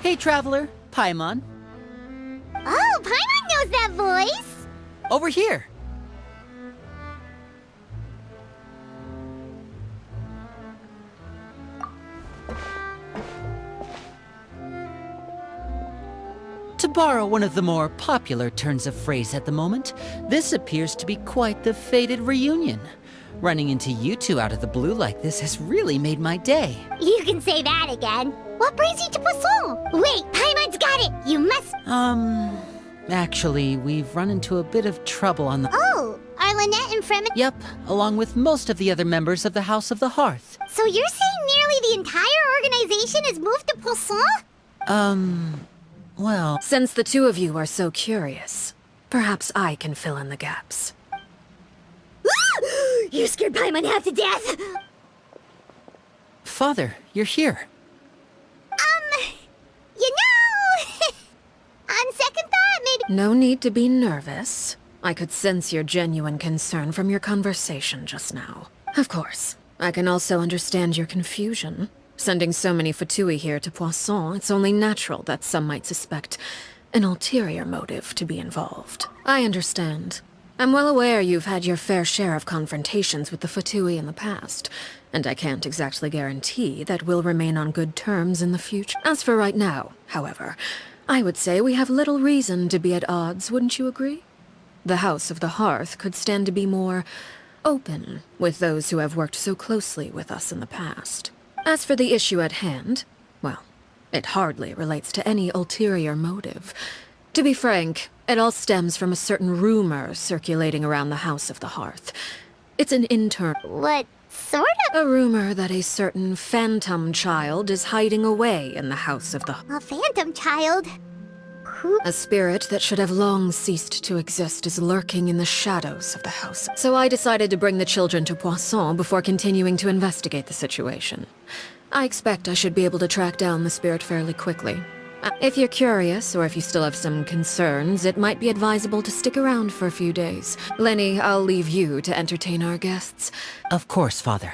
Hey, Traveler. Paimon. Oh, Paimon knows that voice! Over here. To borrow one of the more popular turns of phrase at the moment, this appears to be quite the fated reunion. Running into you two out of the blue like this has really made my day. You can say that again. What brings you to Poisson? Wait, Paimon's got it! You must... Actually, we've run into a bit of trouble on the... Oh, are Lynette and Fremen... Yep, along with most of the other members of the House of the Hearth. So you're saying nearly the entire organization has moved to Poisson? Well... Since the two of you are so curious, perhaps I can fill in the gaps. You scared Paimon half to death! Father, you're here. You know... on second thought, maybe... No need to be nervous. I could sense your genuine concern from your conversation just now. Of course, I can also understand your confusion. Sending so many Fatui here to Poisson, it's only natural that some might suspect an ulterior motive to be involved. I understand. I'm well aware you've had your fair share of confrontations with the Fatui in the past, and I can't exactly guarantee that we'll remain on good terms in the future. As for right now, however, I would say we have little reason to be at odds, wouldn't you agree? The House of the Hearth could stand to be more open with those who have worked so closely with us in the past. As for the issue at hand, well, it hardly relates to any ulterior motive. To be frank, it all stems from a certain rumor circulating around the House of the Hearth. It's an internal... What sort of... A rumor that a certain phantom child is hiding away in the House of the... A phantom child? Who... A spirit that should have long ceased to exist is lurking in the shadows of the house. So I decided to bring the children to Poisson before continuing to investigate the situation. I expect I should be able to track down the spirit fairly quickly. If you're curious, or if you still have some concerns, it might be advisable to stick around for a few days. Lenny, I'll leave you to entertain our guests. Of course, Father.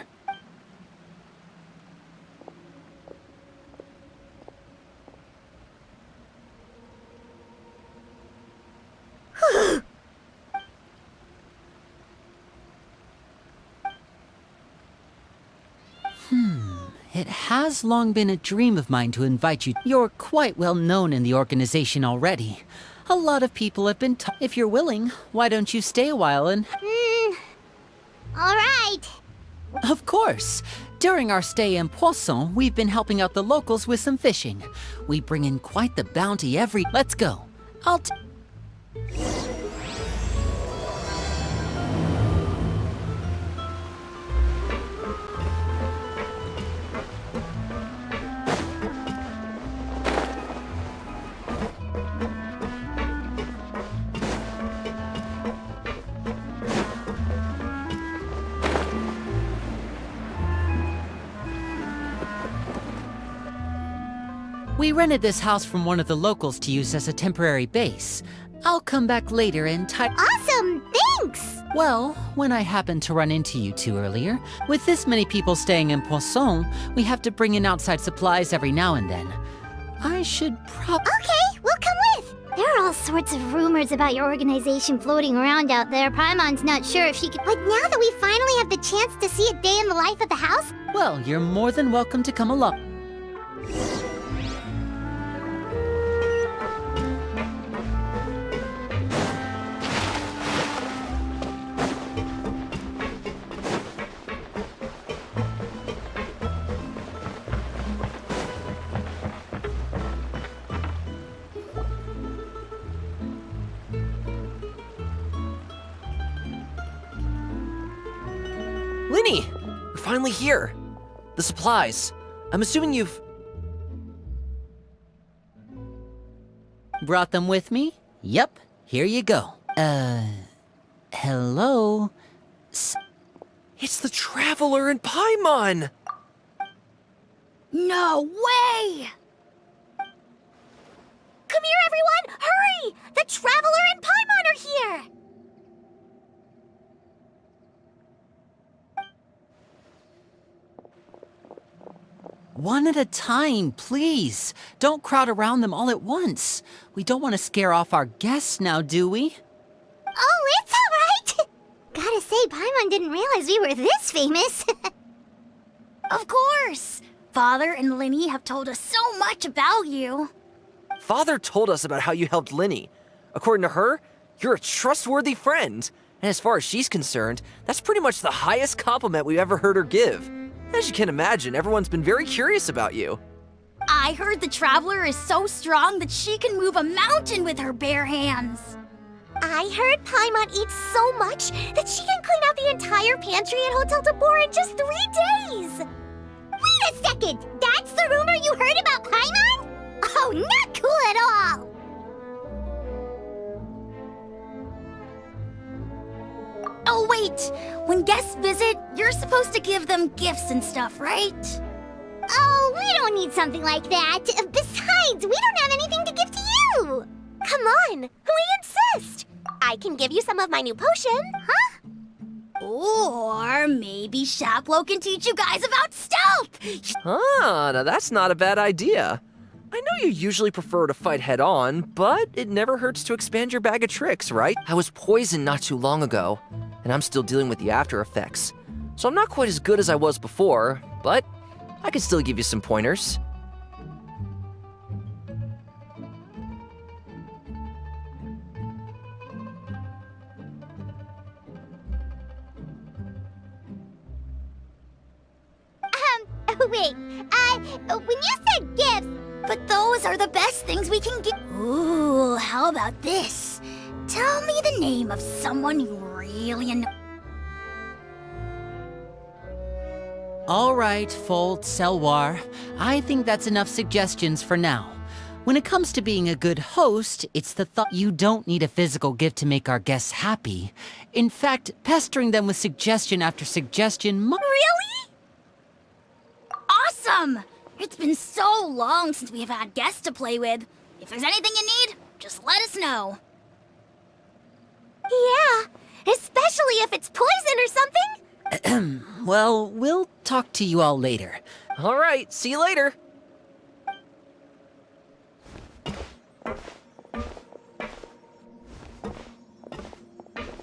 It has long been a dream of mine to invite you. You're quite well known in the organization already. A lot of people have been If you're willing, why don't you stay a while and... All right. Of course. During our stay in Poisson, we've been helping out the locals with some fishing. We bring in quite the bounty every... Let's go. We rented this house from one of the locals to use as a temporary base. I'll come back later and Awesome! Thanks! Well, when I happened to run into you two earlier, with this many people staying in Poisson, we have to bring in outside supplies every now and then. I should Okay, we'll come with! There are all sorts of rumors about your organization floating around out there. Paimon's not sure if she could... But now that we finally have the chance to see a day in the life of the house... Well, you're more than welcome to come along. Linny! We're finally here! The supplies. I'm assuming you've... Brought them with me? Yep, here you go. Hello? It's the Traveler and Paimon! No way! Come here, everyone! Hurry! The Traveler and Paimon are here! One at a time, please. Don't crowd around them all at once. We don't want to scare off our guests now, do we? Oh, it's all right! Gotta say, Paimon didn't realize we were this famous. Of course! Father and Linny have told us so much about you. Father told us about how you helped Linny. According to her, you're a trustworthy friend. And as far as she's concerned, that's pretty much the highest compliment we've ever heard her give. As you can imagine, everyone's been very curious about you. I heard the Traveler is so strong that she can move a mountain with her bare hands. I heard Paimon eats so much that she can clean out the entire pantry at Hotel Tabor in just 3 days. Wait a second! That's the rumor you heard about Paimon? Oh, not cool at all! Oh, wait! When guests visit, you're supposed to give them gifts and stuff, right? Oh, we don't need something like that. Besides, we don't have anything to give to you! Come on, we insist! I can give you some of my new potion, huh? Or maybe Shaplo can teach you guys about stealth! Ah, now that's not a bad idea. I know you usually prefer to fight head-on, but it never hurts to expand your bag of tricks, right? I was poisoned not too long ago, and I'm still dealing with the after effects. So I'm not quite as good as I was before, but I can still give you some pointers. Wait, when you said gifts, but those are the best things we can give. Ooh, how about this? Tell me the name of someone you really annoy. All right, Fold, Selwar. I think that's enough suggestions for now. When it comes to being a good host, it's the thought you don't need a physical gift to make our guests happy. In fact, pestering them with suggestion after suggestion Really? Awesome! It's been so long since we have had guests to play with. If there's anything you need, just let us know. Yeah, especially if it's poison or something. Well, we'll talk to you all later. All right, see you later.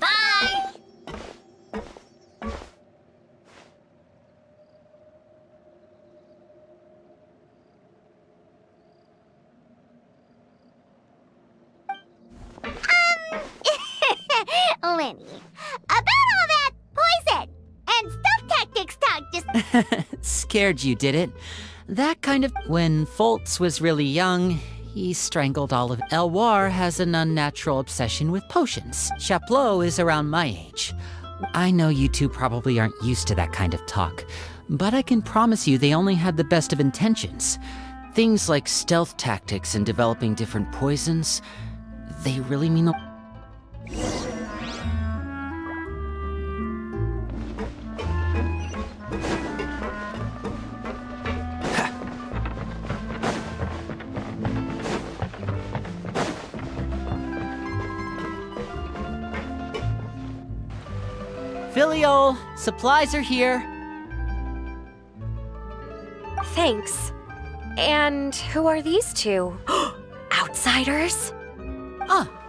Bye! Lenny, about all that poison and stealth tactics talk just... Scared you, did it? That kind of... When Foltz was really young, he strangled all of it. Elwar has an unnatural obsession with potions. Chaplot is around my age. I know you two probably aren't used to that kind of talk, but I can promise you they only had the best of intentions. Things like stealth tactics and developing different poisons, they really mean a... Filial, supplies are here. Thanks. And who are these two? Outsiders?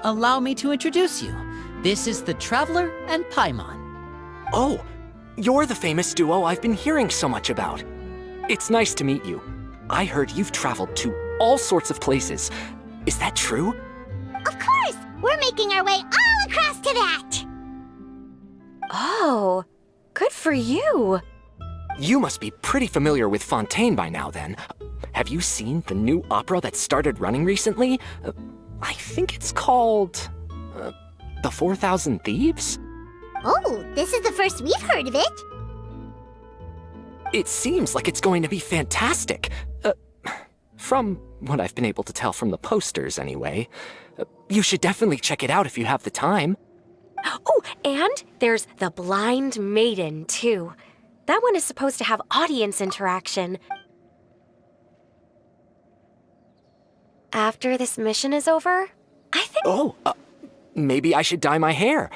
Allow me to introduce you. This is the Traveler and Paimon. Oh, you're the famous duo I've been hearing so much about. It's nice to meet you. I heard you've traveled to all sorts of places. Is that true? Of course! We're making our way all across to that! Oh, good for you. You must be pretty familiar with Fontaine by now, then. Have you seen the new opera that started running recently? I think it's called... The 4,000 Thieves? Oh, this is the first we've heard of it. It seems like it's going to be fantastic. From what I've been able to tell from the posters, anyway. You should definitely check it out if you have the time. Oh, and there's the Blind Maiden, too. That one is supposed to have audience interaction. After this mission is over, I think... Oh, maybe I should dye my hair.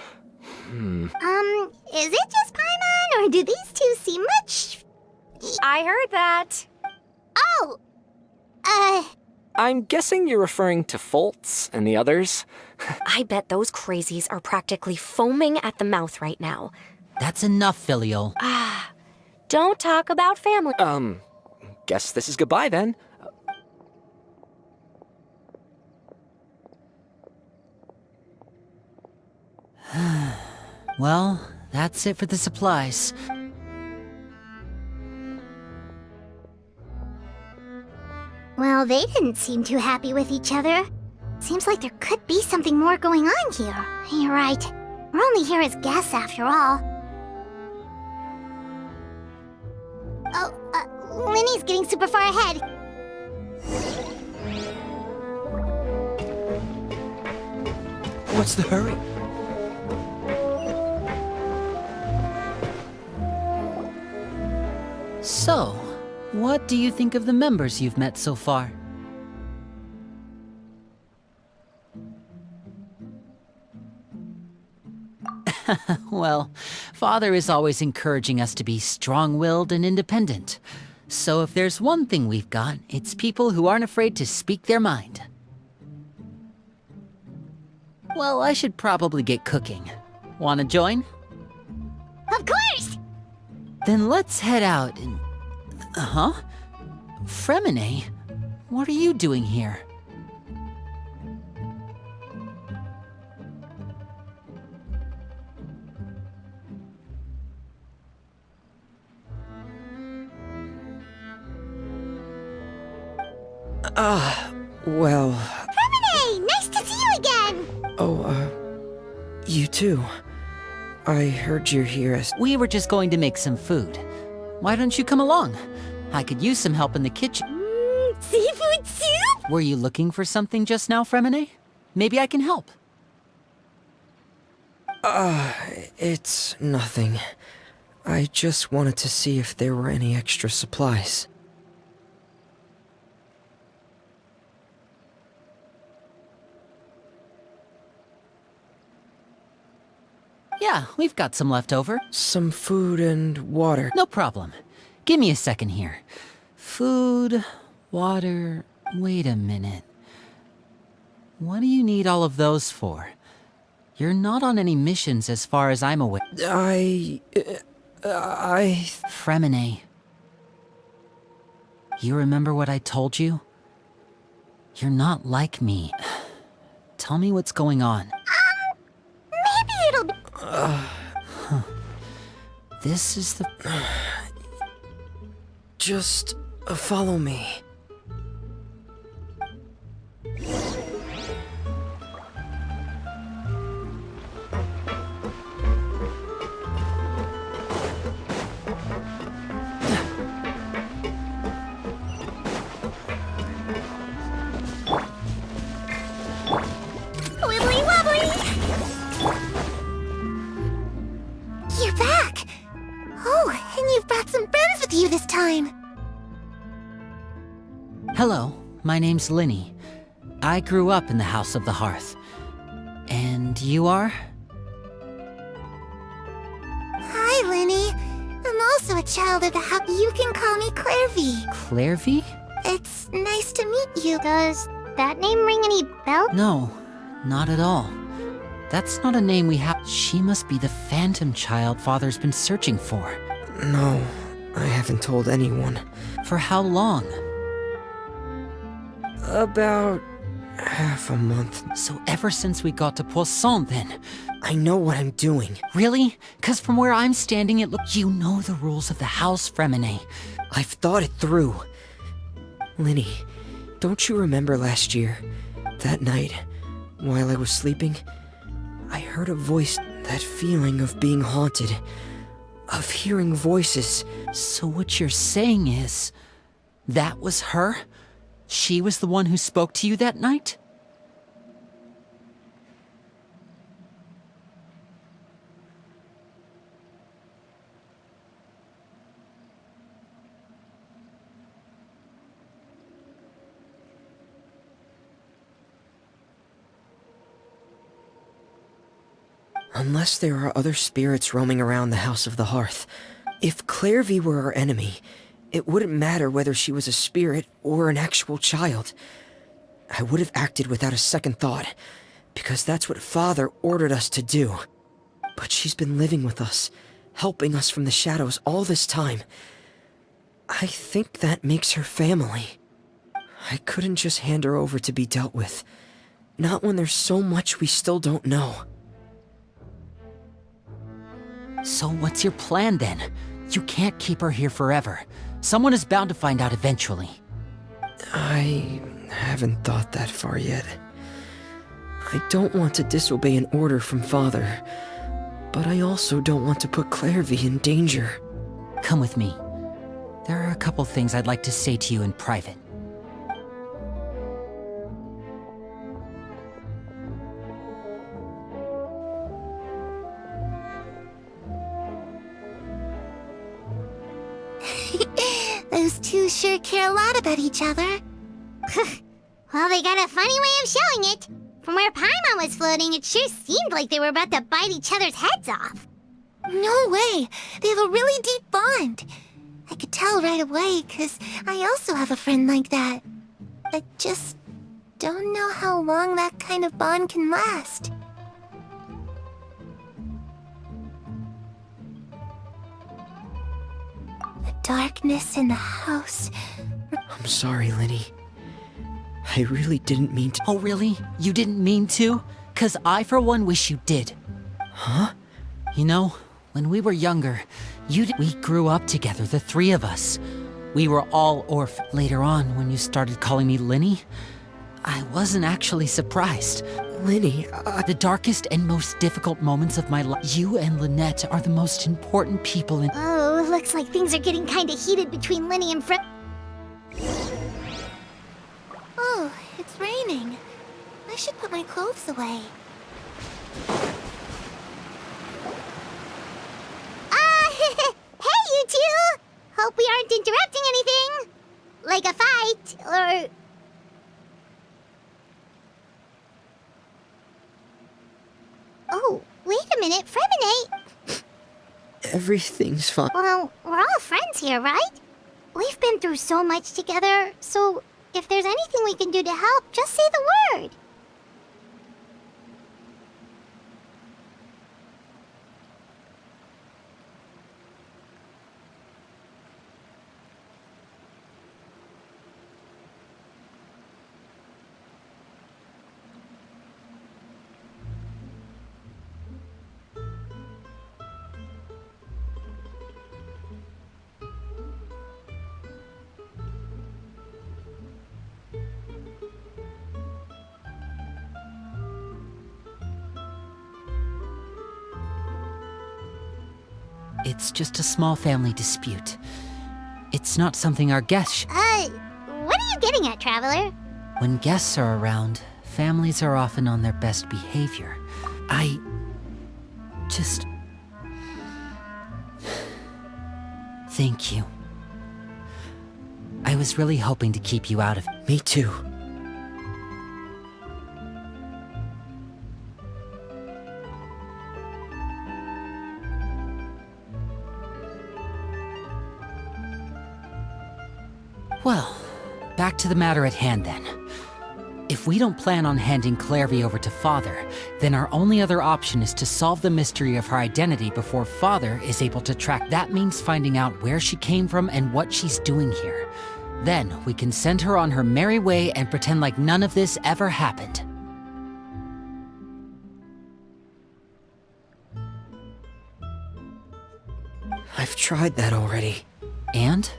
Is it just Paimon, or do these two seem much... I heard that. Oh! I'm guessing you're referring to Foltz and the others. I bet those crazies are practically foaming at the mouth right now. That's enough, Filial. Don't talk about family. Guess this is goodbye then. Well, that's it for the supplies. Well, they didn't seem too happy with each other. Seems like there could be something more going on here. You're right. We're only here as guests after all. Oh, Linny's getting super far ahead. What's the hurry? So, what do you think of the members you've met so far? Well, Father is always encouraging us to be strong-willed and independent. So if there's one thing we've got, it's people who aren't afraid to speak their mind. Well, I should probably get cooking. Wanna join? Of course! Then let's head out and... Huh? Fremine? What are you doing here? Well... Fremine! Nice to see you again! You too. I heard you're here as... We were just going to make some food. Why don't you come along? I could use some help in the kitchen. Seafood soup? Were you looking for something just now, Fremine? Maybe I can help. It's nothing. I just wanted to see if there were any extra supplies. Yeah, we've got some left over. Some food and water. No problem. Give me a second here. Food, water... Wait a minute. What do you need all of those for? You're not on any missions as far as I'm aware. Fremine. You remember what I told you? You're not like me. Tell me what's going on. Maybe it'll be... This is the... Just follow me. Wibbly wobbly! You're back! Oh, and you've brought some friends with you this time! Hello, my name's Linny. I grew up in the House of the Hearth. And you are? Hi, Linny. I'm also a child of the house. You can call me Clairvy. Clairvy? It's nice to meet you. Does that name ring any bells? No, not at all. That's not a name we have. She must be the phantom child Father's been searching for. No, I haven't told anyone. For how long? About half a month. So ever since we got to Poisson, then? I know what I'm doing. Really? 'Cause from where I'm standing, it looks... You know the rules of the house, Fremine. I've thought it through. Linny, don't you remember last year? That night, while I was sleeping, I heard a voice, that feeling of being haunted, of hearing voices. So what you're saying is... That was her? She was the one who spoke to you that night? Unless there are other spirits roaming around the House of the Hearth. If Clairvy were our enemy, it wouldn't matter whether she was a spirit or an actual child. I would have acted without a second thought, because that's what Father ordered us to do. But she's been living with us, helping us from the shadows all this time. I think that makes her family. I couldn't just hand her over to be dealt with. Not when there's so much we still don't know. So what's your plan then? You can't keep her here forever. Someone is bound to find out eventually. I haven't thought that far yet. I don't want to disobey an order from Father, but I also don't want to put Clairvy in danger. Come with me. There are a couple things I'd like to say to you in private. Those two sure care a lot about each other. Well, they got a funny way of showing it. From where Paimon was floating, it sure seemed like they were about to bite each other's heads off. No way! They have a really deep bond. I could tell right away, 'cause I also have a friend like that. I just don't know how long that kind of bond can last. The darkness in the house. I'm sorry, Linny. I really didn't mean to. Oh, really? You didn't mean to? 'Cause I, for one, wish you did. Huh? You know, when we were younger, we grew up together, the three of us. We were all orphaned. Later on, when you started calling me Linny, I wasn't actually surprised. Linny, The darkest and most difficult moments of my life, you and Lynette are the most important people in— Oh, looks like things are getting kinda heated between Linny and Fred. Oh, it's raining. I should put my clothes away. Hey, you two! Hope we aren't interrupting anything. Like a fight, or... Oh, wait a minute, Freminate! everything's fine. Well, we're all friends here, right? We've been through so much together, so if there's anything we can do to help, just say the word. It's just a small family dispute. It's not something our guests What are you getting at, Traveler? When guests are around, families are often on their best behavior. I just... Thank you. I was really hoping to keep you out of... Me too. Well, back to the matter at hand then. If we don't plan on handing Clairvy over to Father, then our only other option is to solve the mystery of her identity before Father is able to track. That means finding out where she came from and what she's doing here. Then we can send her on her merry way and pretend like none of this ever happened. I've tried that already. And?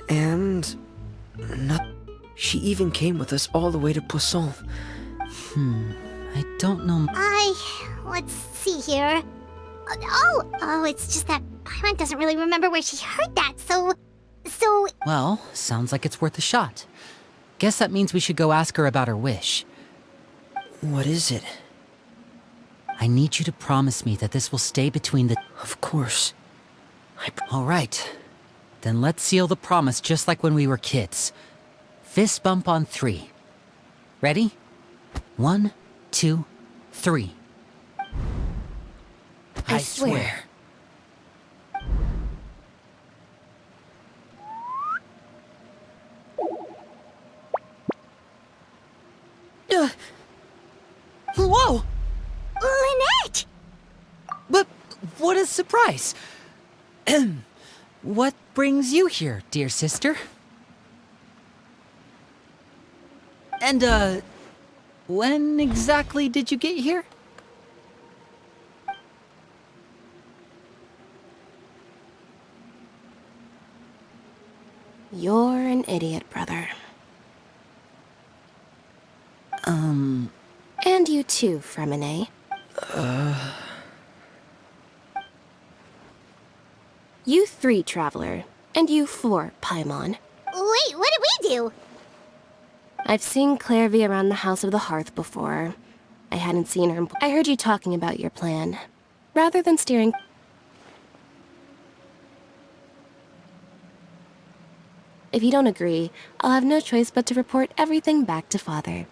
And... not... She even came with us all the way to Poisson. I don't know... Let's see here. Oh, it's just that Paimon doesn't really remember where she heard that, so... So, Well, sounds like it's worth a shot. Guess that means we should go ask her about her wish. What is it? I need you to promise me that this will stay between the... Of course. All right. Then let's seal the promise just like when we were kids. Fist bump on 3. Ready? 1, 2, 3. I swear. Whoa! Lynette! But what a surprise! What brings you here, dear sister? And, when exactly did you get here? You're an idiot, brother. And you too, Fremine. You 3, Traveler. And you 4, Paimon. Wait, what did we do? I've seen Clairvy around the House of the Hearth before. I hadn't seen her. I heard you talking about your plan. Rather than steering... If you don't agree, I'll have no choice but to report everything back to Father.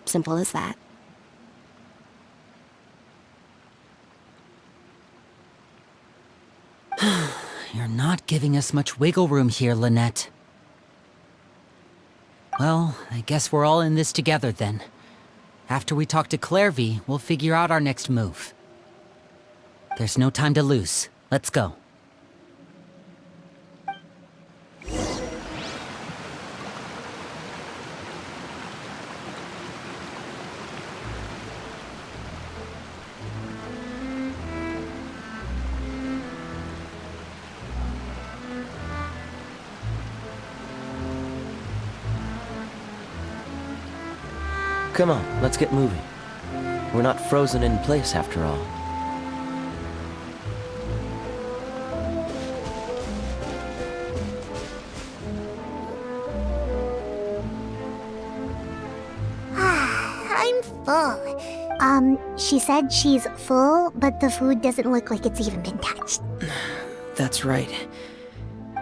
Simple as that. You're not giving us much wiggle room here, Lynette. Well, I guess we're all in this together then. After we talk to Clairvy, we'll figure out our next move. There's no time to lose. Let's go. Come on, let's get moving. We're not frozen in place after all. I'm full. She said she's full, but the food doesn't look like it's even been touched. That's right.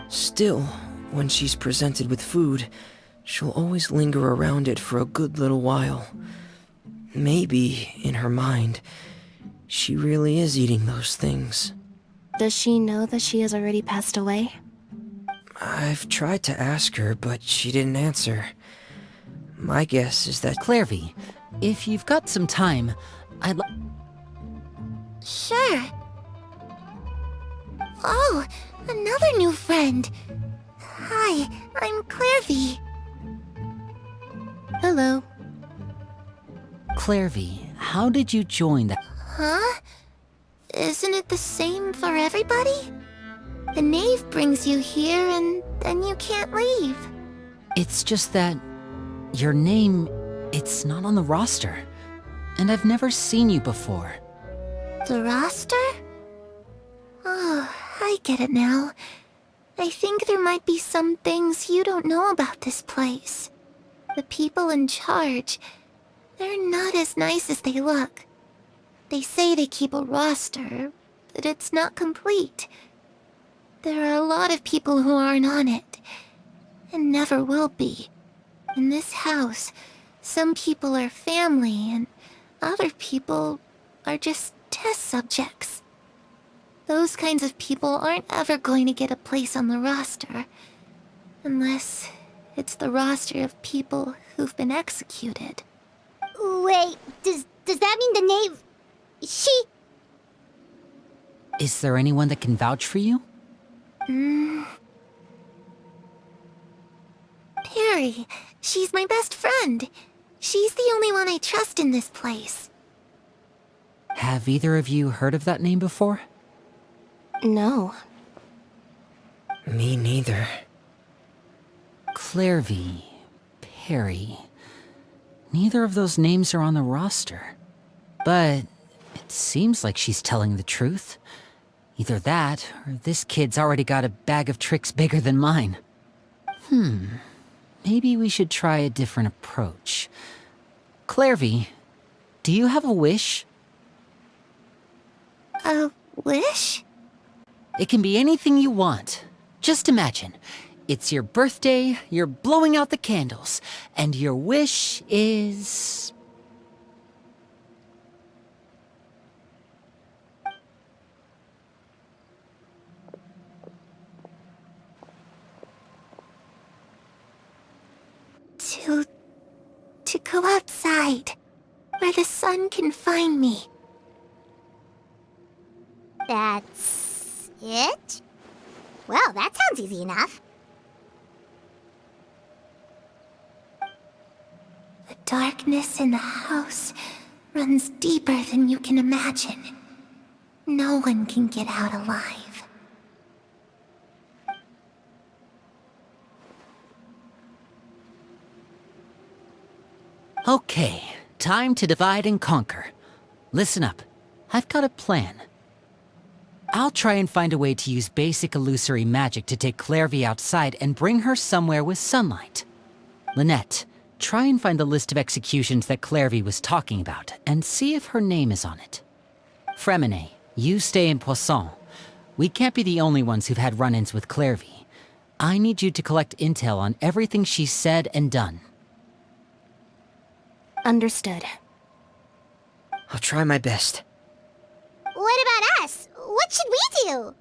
Still, when she's presented with food, she'll always linger around it for a good little while. Maybe, in her mind, she really is eating those things. Does she know that she has already passed away? I've tried to ask her, but she didn't answer. My guess is that... Clairvy, if you've got some time, I'd like... Sure. Oh, another new friend. Hi, I'm Clairvy. Hello. Clairvy, how did you join that? Huh? Isn't it the same for everybody? The Knave brings you here and then you can't leave. It's just that your name, it's not on the roster. And I've never seen you before. The roster? Oh, I get it now. I think there might be some things you don't know about this place. The people in charge, they're not as nice as they look. They say they keep a roster, but it's not complete. There are a lot of people who aren't on it, and never will be. In this house, some people are family, and other people are just test subjects. Those kinds of people aren't ever going to get a place on the roster, unless it's the roster of people who've been executed. Wait, does that mean the Knave... She... Is there anyone that can vouch for you? Perry. She's my best friend. She's the only one I trust in this place. Have either of you heard of that name before? No. Me neither. Clairvy, Perry. Neither of those names are on the roster. But it seems like she's telling the truth. Either that, or this kid's already got a bag of tricks bigger than mine. Maybe we should try a different approach. Clairvy, do you have a wish? A wish? It can be anything you want. Just imagine. It's your birthday, you're blowing out the candles, and your wish is... To go outside, where the sun can find me. That's it? Well, that sounds easy enough. The darkness in the house runs deeper than you can imagine. No one can get out alive. Okay, time to divide and conquer. Listen up, I've got a plan. I'll try and find a way to use basic illusory magic to take Clairvy outside and bring her somewhere with sunlight. Lynette, try and find the list of executions that Clairvy was talking about, and see if her name is on it. Fremine, you stay in Poisson. We can't be the only ones who've had run-ins with Clairvy. I need you to collect intel on everything she's said and done. Understood. I'll try my best. What about us? What should we do?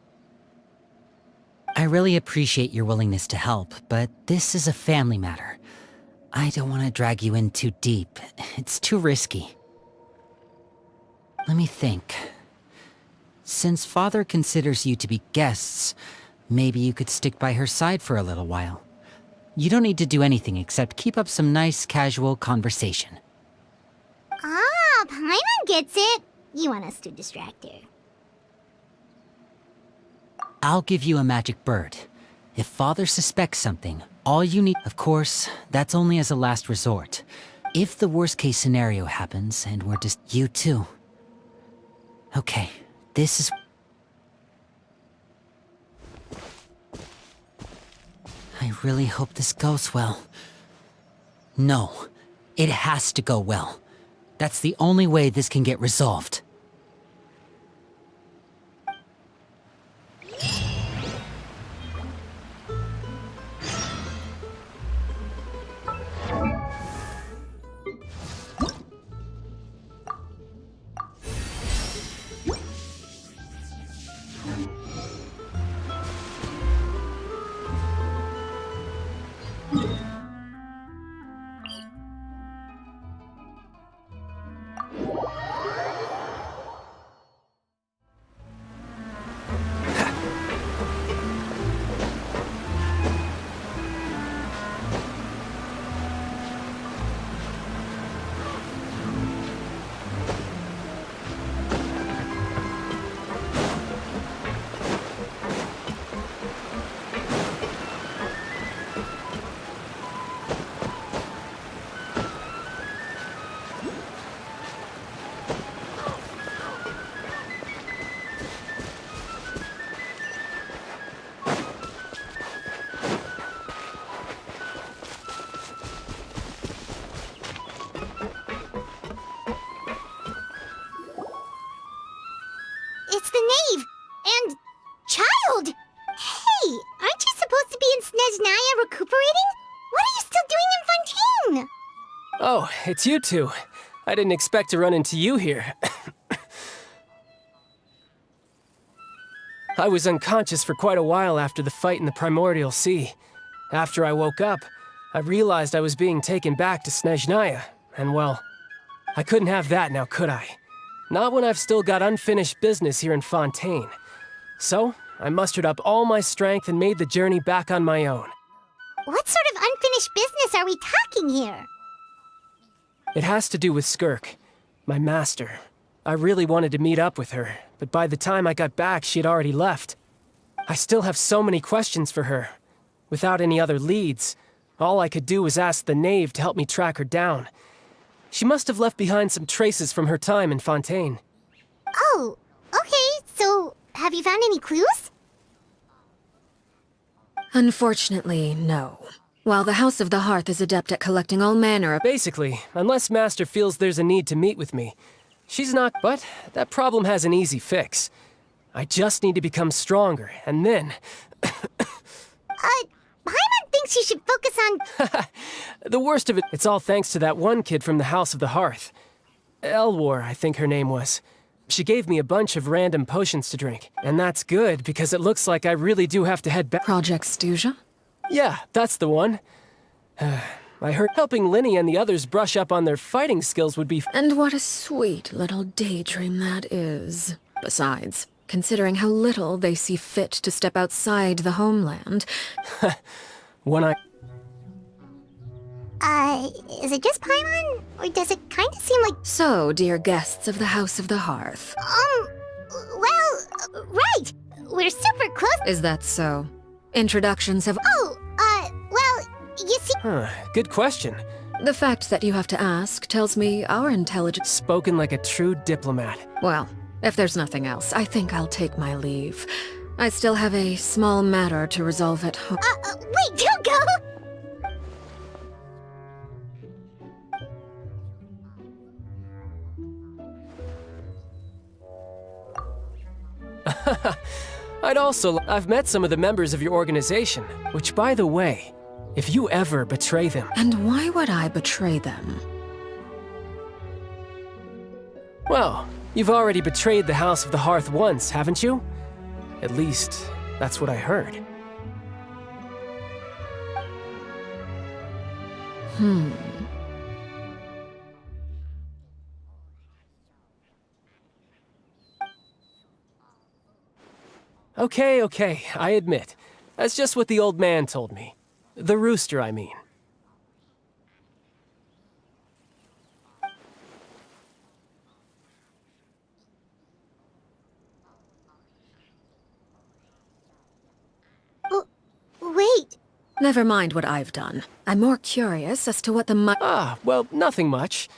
I really appreciate your willingness to help, but this is a family matter. I don't want to drag you in too deep. It's too risky. Let me think. Since Father considers you to be guests, maybe you could stick by her side for a little while. You don't need to do anything except keep up some nice, casual conversation. Ah, Paimon gets it. You want us to distract her. I'll give you a magic bird. If Father suspects something, all you need... Of course, that's only as a last resort. If the worst-case scenario happens and we're just... You too. Okay, this is... I really hope this goes well. No, it has to go well. That's the only way this can get resolved. It's the Knave! And... child! Hey, aren't you supposed to be in Snezhnaya recuperating? What are you still doing in Fontaine? Oh, it's you two. I didn't expect to run into you here. I was unconscious for quite a while after the fight in the Primordial Sea. After I woke up, I realized I was being taken back to Snezhnaya, and well, I couldn't have that now, could I? Not when I've still got unfinished business here in Fontaine. So, I mustered up all my strength and made the journey back on my own. What sort of unfinished business are we talking here? It has to do with Skirk, my master. I really wanted to meet up with her, but by the time I got back, she had already left. I still have so many questions for her. Without any other leads, all I could do was ask the Knave to help me track her down. She must have left behind some traces from her time in Fontaine. Oh, okay, so have you found any clues? Unfortunately, no. While the House of the Hearth is adept at collecting all manner of— Basically, unless Master feels there's a need to meet with me, she's not. But that problem has an easy fix. I just need to become stronger, and then. Paimon thinks you should focus on... The worst of it, it's all thanks to that one kid from the House of the Hearth. Elwar, I think her name was. She gave me a bunch of random potions to drink. And that's good, because it looks like I really do have to head back. Project Stuja? Yeah, that's the one. I heard helping Linny and the others brush up on their fighting skills would be— And what a sweet little daydream that is. Besides, considering how little they see fit to step outside the homeland. When I— Is it just Paimon? Or does it kind of seem like... So, dear guests of the House of the Hearth. Well, right. We're super close. Is that so? Introductions have— Well, you see... Good question. The fact that you have to ask tells me our intelligence— Spoken like a true diplomat. Well, if there's nothing else, I think I'll take my leave. I still have a small matter to resolve at home. Wait, don't go! I've met some of the members of your organization, which, by the way, if you ever betray them— And why would I betray them? Well, you've already betrayed the House of the Hearth once, haven't you? At least, that's what I heard. Okay, I admit. That's just what the old man told me. The rooster, I mean. Wait. Never mind what I've done. I'm more curious as to what the Well, nothing much.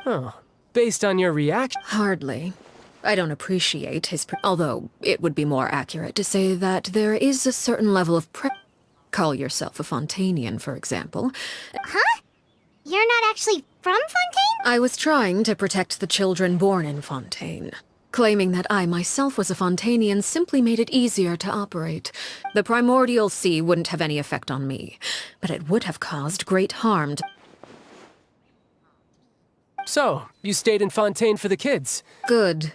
Oh, based on your reaction— Hardly. I don't appreciate his although it would be more accurate to say that there is a certain level of Call yourself a Fontainian, for example. Huh? You're not actually from Fontaine? I was trying to protect the children born in Fontaine. Claiming that I myself was a Fontainian simply made it easier to operate. The primordial sea wouldn't have any effect on me, but it would have caused great harm to— So, you stayed in Fontaine for the kids? Good.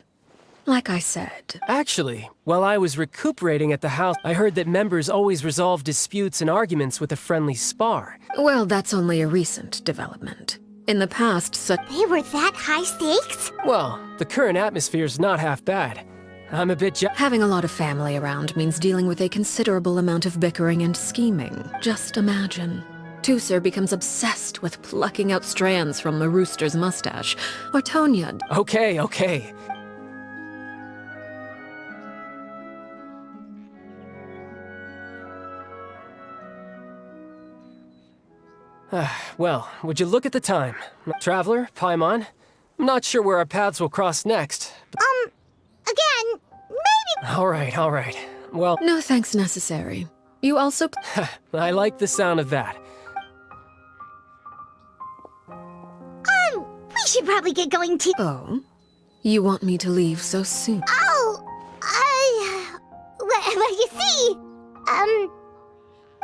Like I said. Actually, while I was recuperating at the house, I heard that members always resolve disputes and arguments with a friendly spar. Well, that's only a recent development. In the past, They were that high stakes? Well, the current atmosphere's not half bad. I'm a bit having a lot of family around means dealing with a considerable amount of bickering and scheming. Just imagine. Tusser becomes obsessed with plucking out strands from the rooster's mustache. Or Tonya— Okay. Well, would you look at the time? Traveler, Paimon, I'm not sure where our paths will cross next. Again, maybe... All right. Well— No thanks necessary. You also— I like the sound of that. We should probably get going too. Oh? You want me to leave so soon? Well, you see,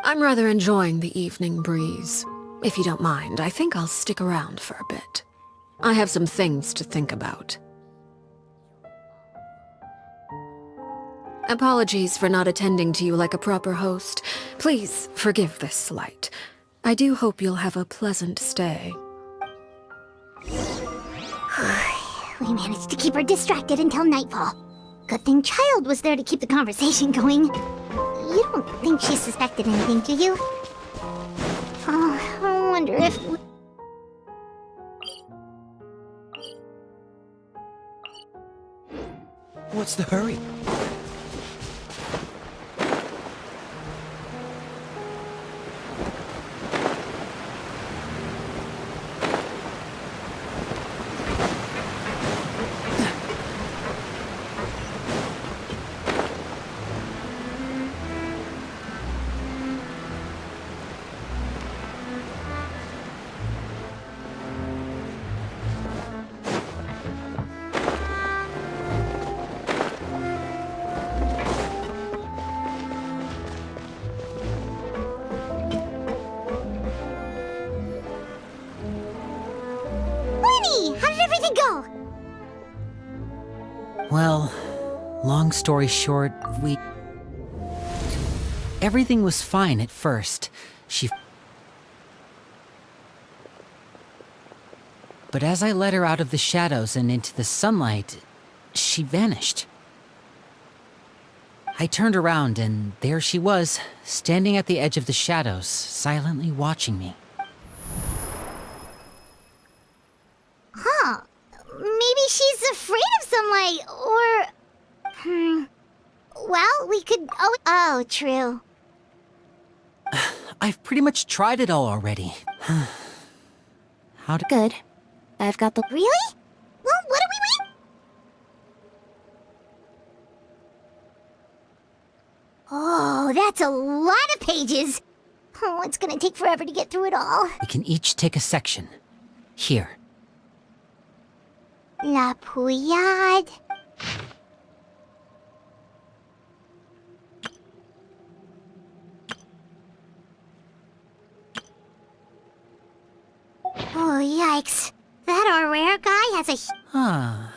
I'm rather enjoying the evening breeze. If you don't mind, I think I'll stick around for a bit. I have some things to think about. Apologies for not attending to you like a proper host. Please forgive this slight. I do hope you'll have a pleasant stay. we managed to keep her distracted until nightfall. Good thing Child was there to keep the conversation going. You don't think she suspected anything, do you? Oh, I wonder if... What's the hurry? Lenny, how did everything go? Well, long story short, everything was fine at first. But as I led her out of the shadows and into the sunlight, she vanished. I turned around and there she was, standing at the edge of the shadows, silently watching me. Huh. Maybe she's afraid of sunlight, or... Well, we could... Oh, true. I've pretty much tried it all already. Good. I've got the... Really? Well, what do we wait? Oh, that's a lot of pages. Oh, it's gonna take forever to get through it all. We can each take a section. Here. La Pouillade. Oh, yikes. That rare guy has a...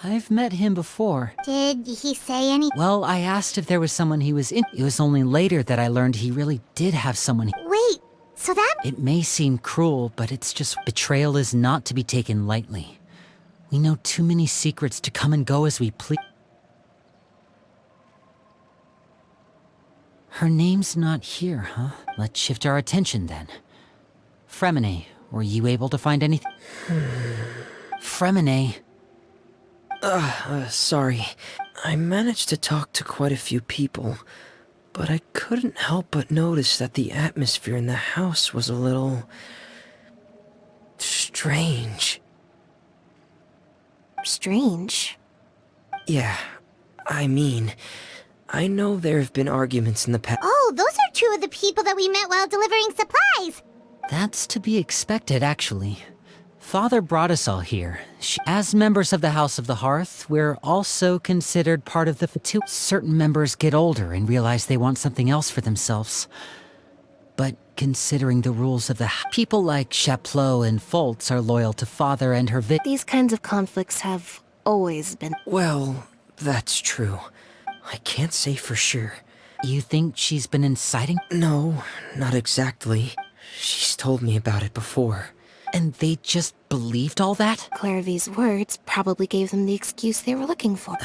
I've met him before. Did he say any... Well, I asked if there was someone he was in. It was only later that I learned he really did have someone. Wait, so that... It may seem cruel, but it's just betrayal is not to be taken lightly. We know too many secrets to come and go as we please. Her name's not here, huh? Let's shift our attention then. Fremine, were you able to find anything? Fremine. Sorry. I managed to talk to quite a few people, but I couldn't help but notice that the atmosphere in the house was a little... strange. Strange. Yeah, I mean, I know there have been arguments in the past. Oh, those are two of the people that we met while delivering supplies. That's to be expected, actually. Father brought us all here. As members of the House of the Hearth, we're also considered part of the Fatu. Certain members get older and realize they want something else for themselves. But considering the rules of the people like Chaplot and Foltz are loyal to Father and her These kinds of conflicts have always been... Well, that's true. I can't say for sure. You think she's been inciting? No, not exactly. She's told me about it before. And they just believed all that? Clairvy's words probably gave them the excuse they were looking for.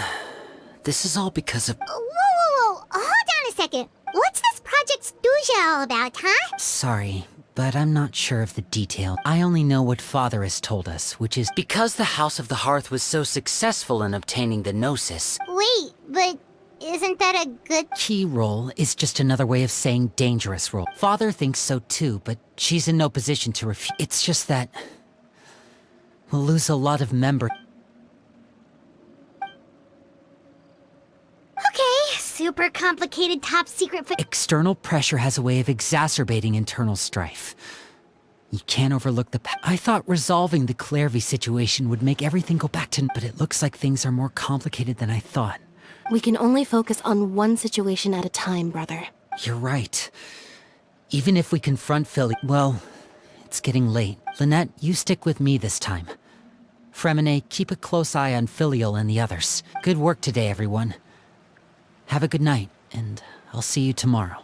This is all because of... Whoa. Hold on a second. What's this Project Stuja all about, huh? Sorry, but I'm not sure of the detail. I only know what Father has told us, which is because the House of the Hearth was so successful in obtaining the Gnosis. Wait, but isn't that a good... Key role is just another way of saying dangerous role. Father thinks so too, but she's in no position to refute. It's just that... we'll lose a lot of members. Okay, super complicated top secret... External pressure has a way of exacerbating internal strife. You can't overlook the... I thought resolving the Clairvy situation would make everything go back to... But it looks like things are more complicated than I thought. We can only focus on one situation at a time, brother. You're right. Even if we confront Philly... Well, it's getting late. Lynette, you stick with me this time. Fremine, keep a close eye on Filial and the others. Good work today, everyone. Have a good night, and I'll see you tomorrow.